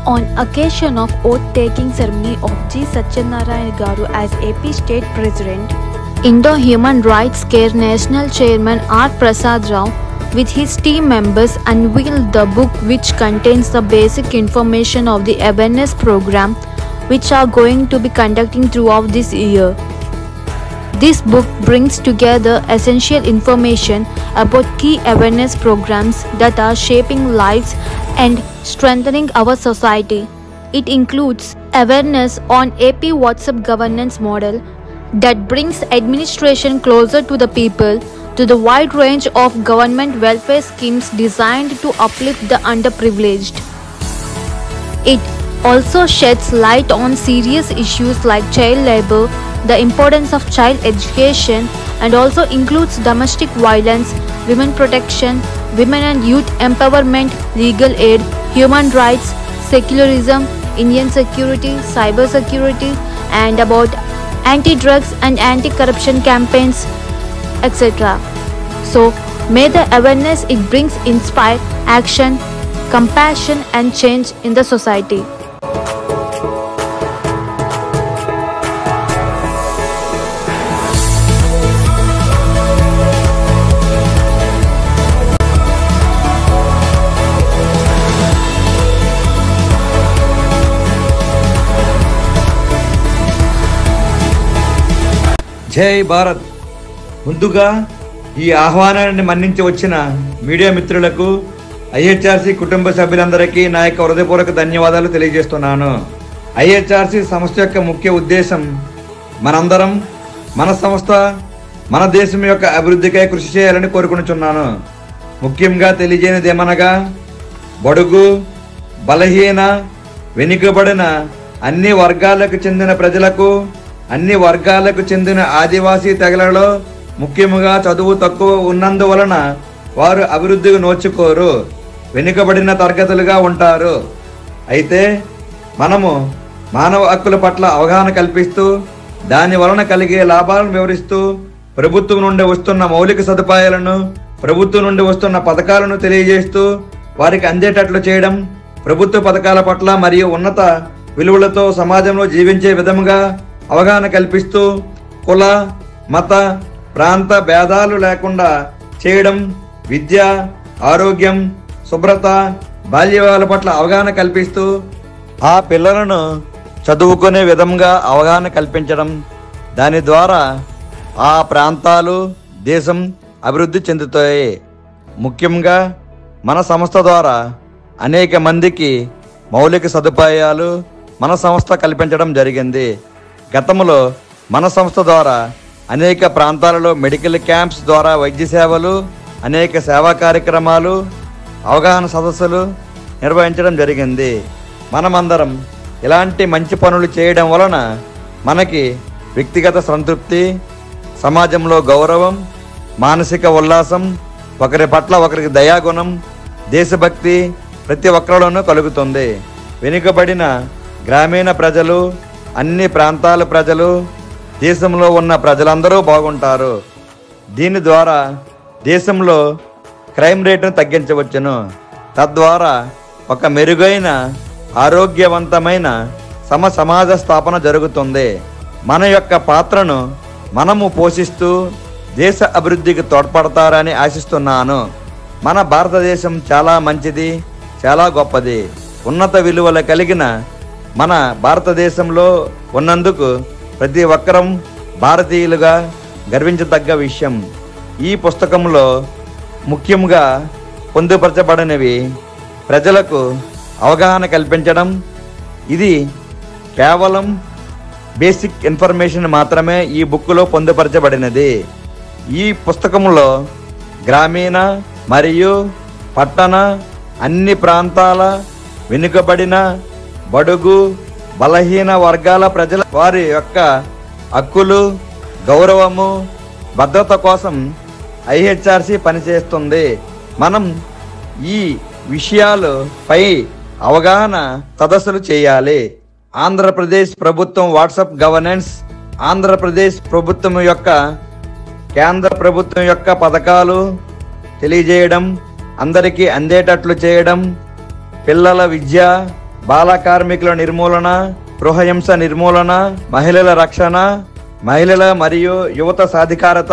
On occasion of oath-taking ceremony of G. Satyanarayana Garu as AP State President, Indo-Human Rights Care National Chairman R. Prasad Rao with his team members unveiled the book which contains the basic information of the awareness program which are going to be conducting throughout this year. This book brings together essential information about key awareness programs that are shaping lives and strengthening our society. It includes awareness on AP WhatsApp governance model that brings administration closer to the people, to the wide range of government welfare schemes designed to uplift the underprivileged. It also sheds light on serious issues like child labor, the importance of child education, and also includes domestic violence, women protection, women and youth empowerment, legal aid, human rights, secularism, Indian security, cyber security, and about anti-drugs and anti-corruption campaigns, etc. So, may the awareness it brings inspire action, compassion and change in the society. జై భారత్. ముందుగా ఈ ఆహ్వానాన్ని మన్నించి వచ్చిన media మిత్రులకు, ఐహెచ్ఆర్సీ కుటుంబ సభ్యులందరికీ నా యొక్క హృదయపూర్వక ధన్యవాదాలు తెలియజేస్తున్నాను. ఐహెచ్ఆర్సీ సంస్థ యొక్క ముఖ్య ఉద్దేశం మనందరం, మన సంస్థ, మన దేశం యొక్క అభివృద్ధికై కృషి చేయాలని కోరుకుంటున్నాను. ముఖ్యంగా తెలియజేయనిది ఏమనగా, బడుగు, బలహీన, వెనుకబడిన అన్ని వర్గాలకు చెందిన ప్రజలకు, అన్ని వర్గాలకు చెందిన ఆదివాసీ తెగలలో ముఖ్యంగా చదువు తక్కువ ఉన్నందువలన వారు అభివృద్ధికి నోచుకోరు, వెనుకబడిన తరగతులుగా ఉంటారు. అయితే మనము మానవ హక్కుల పట్ల అవగాహన కల్పిస్తూ, దాని వలన కలిగే లాభాలను వివరిస్తూ, ప్రభుత్వం నుండి వస్తున్న మౌలిక సదుపాయాలను, ప్రభుత్వం నుండి వస్తున్న పథకాలను తెలియజేస్తూ వారికి అందేటట్లు చేయడం, ప్రభుత్వ పథకాల పట్ల మరియు ఉన్నత విలువలతో సమాజంలో జీవించే విధముగా అవగాహన కల్పిస్తూ, కుల, మత, ప్రాంత భేదాలు లేకుండా చేయడం, విద్య, ఆరోగ్యం, శుభ్రత, బాల్యవాల పట్ల అవగాహన కల్పిస్తూ ఆ పిల్లలను చదువుకునే విధంగా అవగాహన కల్పించడం, దాని ద్వారా ఆ ప్రాంతాలు, దేశం అభివృద్ధి చెందుతాయి. ముఖ్యంగా మన సంస్థ ద్వారా అనేక మందికి మౌలిక సదుపాయాలు మన సంస్థ కల్పించడం జరిగింది. గతంలో మన సంస్థ ద్వారా అనేక ప్రాంతాలలో మెడికల్ క్యాంప్స్ ద్వారా వైద్య సేవలు, అనేక సేవా కార్యక్రమాలు, అవగాహన సదస్సులు నిర్వహించడం జరిగింది. మనమందరం ఇలాంటి మంచి పనులు చేయడం వలన మనకి వ్యక్తిగత సంతృప్తి, సమాజంలో గౌరవం, మానసిక ఉల్లాసం, ఒకరి పట్ల ఒకరికి దయాగుణం, దేశభక్తి ప్రతి ఒక్కరిలోనూ కలుగుతుంది. వెనుకబడిన గ్రామీణ ప్రజలు, అన్ని ప్రాంతాల ప్రజలు, దేశంలో ఉన్న ప్రజలందరూ బాగుంటారు. దీని ద్వారా దేశంలో క్రైమ్ రేటును తగ్గించవచ్చును. తద్వారా ఒక మెరుగైన, ఆరోగ్యవంతమైన సమాజ స్థాపన జరుగుతుంది. మన యొక్క పాత్రను మనము పోషిస్తూ దేశ అభివృద్ధికి తోడ్పడతారని ఆశిస్తున్నాను. మన భారతదేశం చాలా మంచిది, చాలా గొప్పది. ఉన్నత విలువలు కలిగిన మన భారతదేశంలో ఉన్నందుకు ప్రతి ఒక్కరం భారతీయులుగా గర్వించదగ్గ విషయం. ఈ పుస్తకంలో ముఖ్యంగా పొందుపరచబడినవి ప్రజలకు అవగాహన కల్పించడం. ఇది కేవలం బేసిక్ ఇన్ఫర్మేషన్ మాత్రమే ఈ బుక్లో పొందుపరచబడినది. ఈ పుస్తకంలో గ్రామీణ మరియు పట్టణ అన్ని ప్రాంతాల వెనుకబడిన, బడుగు, బలహీన వర్గాల ప్రజల వారి యొక్క హక్కులు, గౌరవము, భద్రత కోసం ఐహెచ్ఆర్సీ పనిచేస్తుంది. మనం ఈ విషయాలపై అవగాహన సదస్సులు చేయాలి. ఆంధ్రప్రదేశ్ ప్రభుత్వం వాట్సాప్ గవర్నెన్స్, ఆంధ్రప్రదేశ్ ప్రభుత్వం యొక్క, కేంద్ర ప్రభుత్వం యొక్క పథకాలు తెలియజేయడం, అందరికీ అందేటట్లు చేయడం, పిల్లల విద్య, బాల కార్మికుల నిర్మూలన, గృహహింస నిర్మూలన, మహిళల రక్షణ, మహిళల మరియు యువత సాధికారత,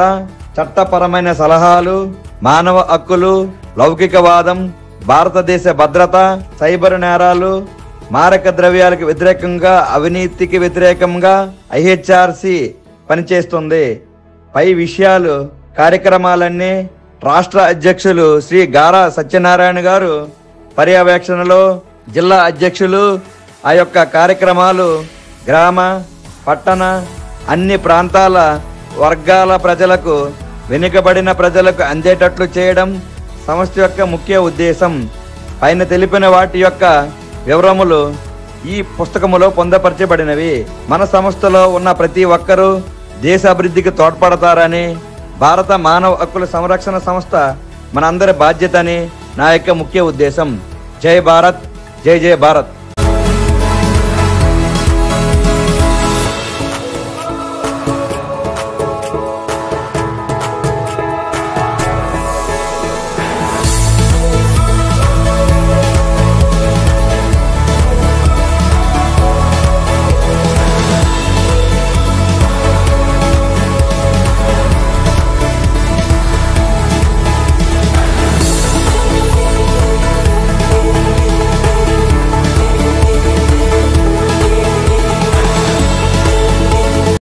చట్టపరమైన సలహాలు, మానవ హక్కులు, లౌకికవాదం, భారతదేశ భద్రత, సైబర్ నేరాలు, మారక ద్రవ్యాలకు వ్యతిరేకంగా, అవినీతికి వ్యతిరేకంగా ఐహెచ్ఆర్సి పనిచేస్తుంది. పై విషయాలు కార్యక్రమాలన్నీ రాష్ట్ర అధ్యక్షులు శ్రీ గారా సత్యనారాయణ గారు పర్యవేక్షణలో జిల్లా అధ్యక్షులు ఆ యొక్క కార్యక్రమాలు గ్రామ, పట్టణ, అన్ని ప్రాంతాల వర్గాల ప్రజలకు, వెనుకబడిన ప్రజలకు అందేటట్లు చేయడం సంస్థ యొక్క ముఖ్య ఉద్దేశం. పైన తెలిపిన వాటి యొక్క వివరములు ఈ పుస్తకములో పొందపరచబడినవి. మన సంస్థలో ఉన్న ప్రతి ఒక్కరూ దేశ అభివృద్ధికి తోడ్పడతారని, భారత మానవ హక్కుల సంరక్షణ సంస్థ మనందరి బాధ్యత అని నా యొక్క ముఖ్య ఉద్దేశం. జై భారత్, జై జై భారత్.